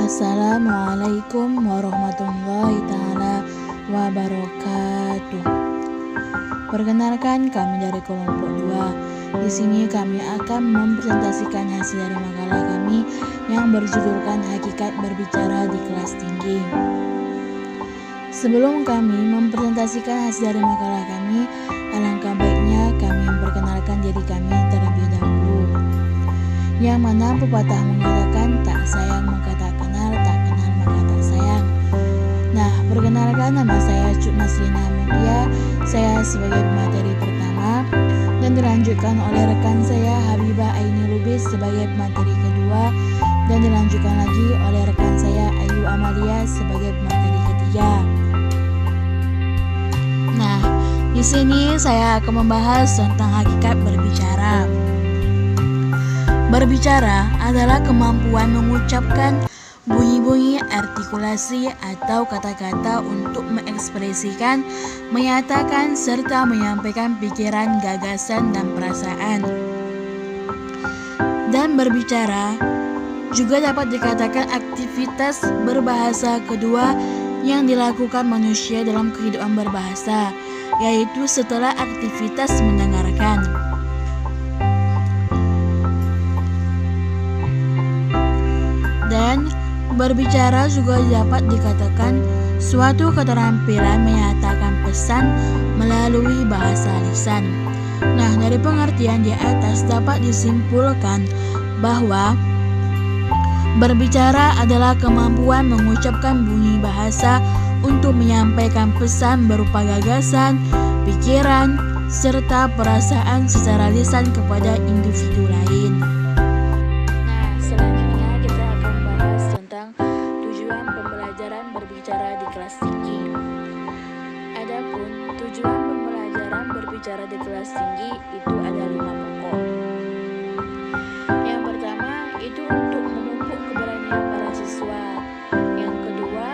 Assalamualaikum warahmatullahi taala wabarakatuh. Perkenalkan, kami dari kelompok 2. Di sini kami akan mempresentasikan hasil dari makalah kami yang berjudulkan Hakikat Berbicara di Kelas Tinggi. Sebelum kami mempresentasikan hasil dari makalah kami, alangkah baiknya kami memperkenalkan diri kami terlebih dahulu. Yang mana pepatah mengatakan tak sayang maka tak kenal maka tak sayang. Nah, perkenalkan, nama saya Cuk Nasrina Mutia. Saya sebagai pemateri pertama dan dilanjutkan oleh rekan saya Habibah Aini Lubis sebagai pemateri kedua dan dilanjutkan lagi oleh rekan saya Ayu Amalia sebagai pemateri ketiga. Nah, di sini saya akan membahas tentang hakikat berbicara. Berbicara adalah kemampuan mengucapkan bunyi-bunyi artikulasi atau kata-kata untuk mengekspresikan, menyatakan, serta menyampaikan pikiran, gagasan, dan perasaan. Dan berbicara juga dapat dikatakan aktivitas berbahasa kedua yang dilakukan manusia dalam kehidupan berbahasa, yaitu setelah aktivitas mendengarkan. Dan berbicara juga dapat dikatakan suatu keterampilan menyatakan pesan melalui bahasa lisan. Nah, dari pengertian di atas dapat disimpulkan bahwa berbicara adalah kemampuan mengucapkan bunyi bahasa untuk menyampaikan pesan berupa gagasan, pikiran, serta perasaan secara lisan kepada individu lain. Berbicara di kelas tinggi. Adapun tujuan pembelajaran berbicara di kelas tinggi itu ada 5 pokok. Yang pertama itu untuk memupuk keberanian para siswa. Yang kedua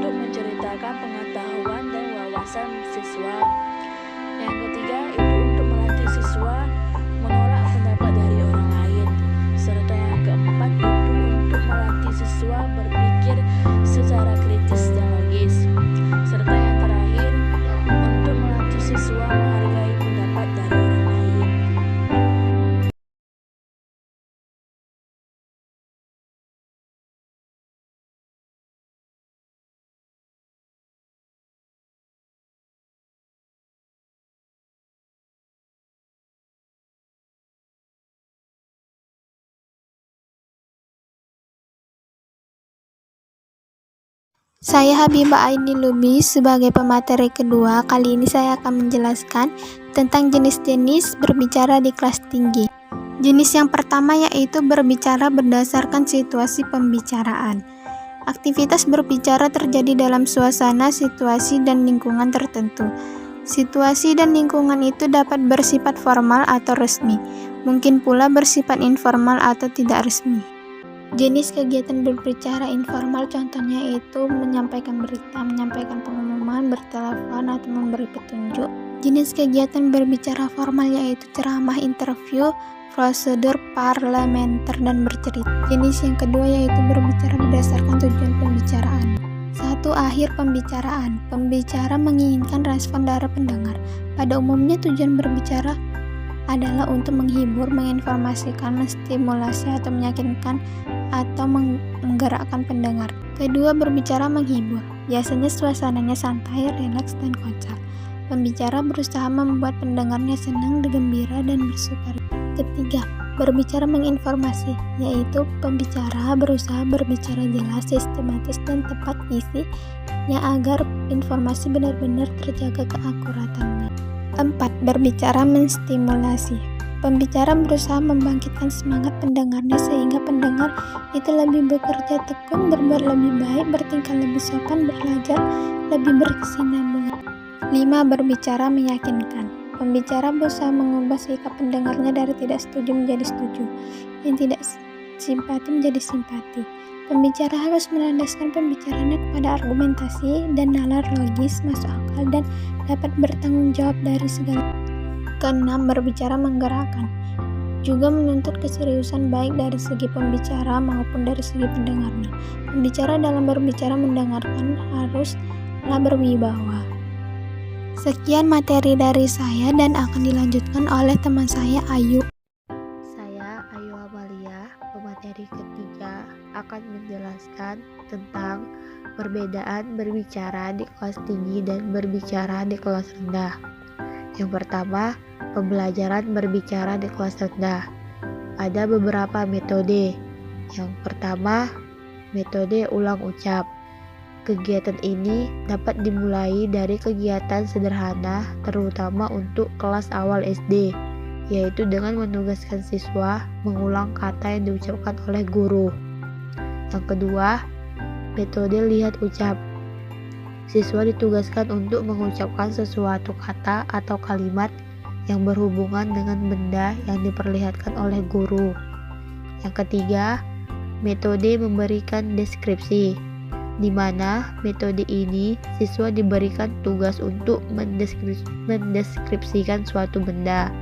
untuk menceritakan pengetahuan dan wawasan siswa. Yang ketiga itu untuk melatih siswa menolak pendapat dari orang lain. Serta yang keempat itu untuk melatih siswa berpikir secara kritis dan logis. Serta yang terakhir untuk melatih siswa menghargai pendapat dari orang lain. Saya Habibah Aini Lubis sebagai pemateri kedua. Kali ini saya akan menjelaskan tentang jenis-jenis berbicara di kelas tinggi. Jenis yang pertama yaitu berbicara berdasarkan situasi pembicaraan. Aktivitas berbicara terjadi dalam suasana, situasi, dan lingkungan tertentu. Situasi dan lingkungan itu dapat bersifat formal atau resmi, mungkin pula bersifat informal atau tidak resmi. Jenis kegiatan berbicara informal contohnya itu menyampaikan berita, menyampaikan pengumuman, bertelepon, atau memberi petunjuk. Jenis kegiatan berbicara formal yaitu ceramah, interview, prosedur parlementer, dan bercerita. Jenis yang kedua yaitu berbicara berdasarkan tujuan pembicaraan. 1. Akhir pembicaraan. Pembicara menginginkan respon dari pendengar. Pada umumnya tujuan berbicara adalah untuk menghibur, menginformasikan, menstimulasi, atau meyakinkan atau menggerakkan pendengar. Kedua, berbicara menghibur. Biasanya suasananya santai, rileks, dan kocak. Pembicara berusaha membuat pendengarnya senang, gembira, dan bersukaria. Ketiga, berbicara menginformasi, yaitu pembicara berusaha berbicara jelas, sistematis, dan tepat isinya agar informasi benar-benar terjaga keakuratannya. 4. Berbicara menstimulasi. Pembicara berusaha membangkitkan semangat pendengarnya sehingga pendengar itu lebih bekerja tekun, berbuat lebih baik, bertingkah lebih sopan, belajar lebih berkesinambungan. 5. Berbicara meyakinkan. Pembicara berusaha mengubah sikap pendengarnya dari tidak setuju menjadi setuju, yang tidak simpati menjadi simpati. Pembicara harus melandaskan pembicaraannya kepada argumentasi dan nalar logis, masuk akal, dan dapat bertanggung jawab dari segala. Keenam, berbicara menggerakkan. juga menuntut keseriusan baik dari segi pembicara maupun dari segi pendengarnya. Pembicara dalam berbicara mendengarkan haruslah berwibawa. Sekian materi dari saya dan akan dilanjutkan oleh teman saya Ayu. Saya Ayu Amalia, pemateri ketiga akan menjelaskan tentang perbedaan berbicara di kelas tinggi dan berbicara di kelas rendah. Yang pertama, pembelajaran berbicara di kelas rendah. Ada beberapa metode. Yang pertama, metode ulang ucap. Kegiatan ini dapat dimulai dari kegiatan sederhana terutama untuk kelas awal SD, yaitu dengan menugaskan siswa mengulang kata yang diucapkan oleh guru. Yang kedua, metode lihat ucap. Siswa ditugaskan untuk mengucapkan sesuatu kata atau kalimat yang berhubungan dengan benda yang diperlihatkan oleh guru. Yang ketiga, metode memberikan deskripsi, di mana metode ini siswa diberikan tugas untuk mendeskripsikan suatu benda.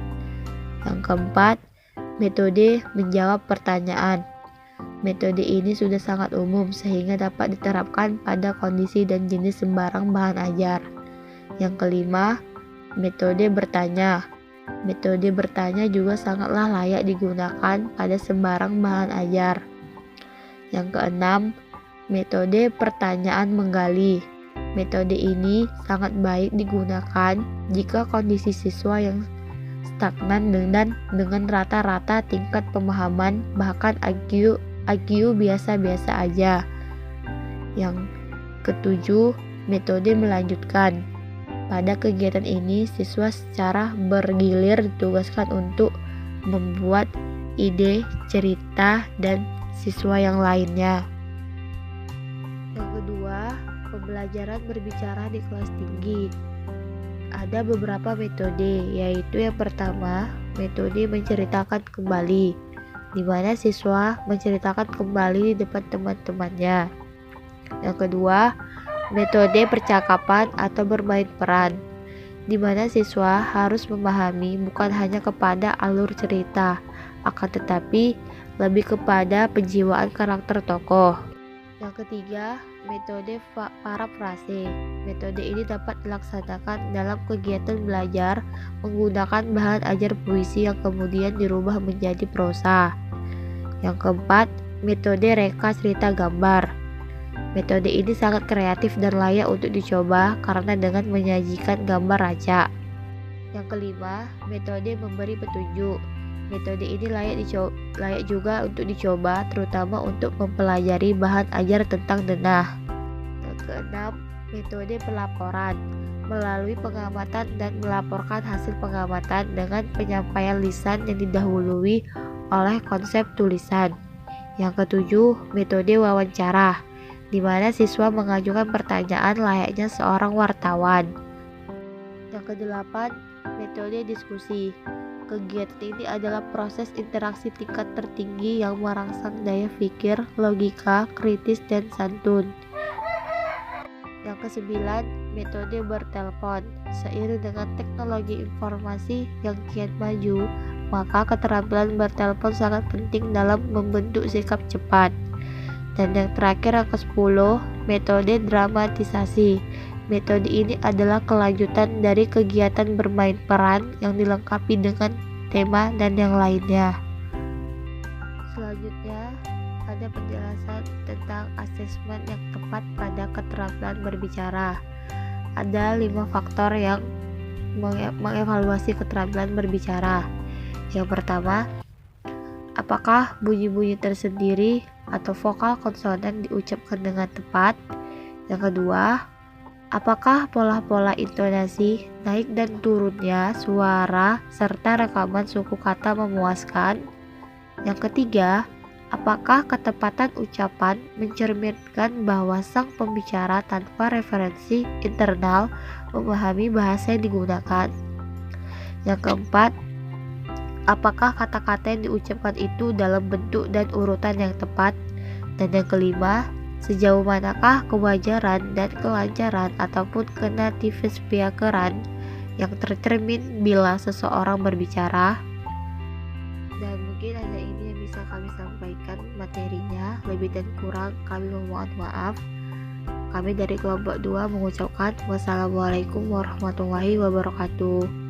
Yang keempat, metode menjawab pertanyaan. Metode ini sudah sangat umum sehingga dapat diterapkan pada kondisi dan jenis sembarang bahan ajar. Yang kelima, metode bertanya. Metode bertanya juga sangatlah layak digunakan pada sembarang bahan ajar. Yang keenam, metode pertanyaan menggali. Metode ini sangat baik digunakan jika kondisi siswa yang stagnan dan dengan rata-rata tingkat pemahaman bahkan IQ biasa-biasa aja. Yang ketujuh, metode melanjutkan. Pada kegiatan ini, siswa secara bergilir ditugaskan untuk membuat ide, cerita, dan siswa yang lainnya. Yang kedua, pembelajaran berbicara di kelas tinggi. Ada beberapa metode, yaitu yang pertama, metode menceritakan kembali, di mana siswa menceritakan kembali di depan teman-temannya. Yang kedua, metode percakapan atau bermain peran, di mana siswa harus memahami bukan hanya kepada alur cerita, akan tetapi lebih kepada penjiwaan karakter tokoh. Yang ketiga, metode parafrase. Metode ini dapat dilaksanakan dalam kegiatan belajar menggunakan bahan ajar puisi yang kemudian dirubah menjadi prosa. Yang keempat, metode reka cerita gambar. Metode ini sangat kreatif dan layak untuk dicoba karena dengan menyajikan gambar raca. Yang kelima, metode memberi petunjuk. Metode ini layak juga untuk dicoba terutama untuk mempelajari bahan ajar tentang denah. Yang keenam, metode pelaporan. Melalui pengamatan dan melaporkan hasil pengamatan dengan penyampaian lisan yang didahului oleh konsep tulisan. Yang ketujuh, metode wawancara, di mana siswa mengajukan pertanyaan layaknya seorang wartawan. Yang kedelapan, metode diskusi. Kegiatan ini adalah proses interaksi tingkat tertinggi yang merangsang daya pikir, logika, kritis, dan santun. Yang kesembilan, metode bertelepon. Seiring dengan teknologi informasi yang kian maju, maka keterampilan bertelepon sangat penting dalam membentuk sikap cepat. Dan yang terakhir, yang ke-10, metode dramatisasi. Metode ini adalah kelanjutan dari kegiatan bermain peran yang dilengkapi dengan tema dan yang lainnya. Selanjutnya, ada penjelasan tentang asesmen yang tepat pada keterampilan berbicara. Ada 5 faktor yang mengevaluasi keterampilan berbicara. Yang pertama, apakah bunyi-bunyi tersendiri atau vokal konsonan diucapkan dengan tepat? Yang kedua, apakah pola-pola intonasi, naik dan turunnya suara, serta rekaman suku kata memuaskan? Yang ketiga, apakah ketepatan ucapan mencerminkan bahwa sang pembicara tanpa referensi internal memahami bahasa yang digunakan? Yang keempat, apakah kata-kata yang diucapkan itu dalam bentuk dan urutan yang tepat? Dan yang kelima, sejauh manakah kewajaran dan kelancaran ataupun kenativspeakeran yang tercermin bila seseorang berbicara? Dan materinya. Lebih dan kurang kami memohon maaf. Kami dari kelompok 2 mengucapkan wassalamualaikum warahmatullahi wabarakatuh.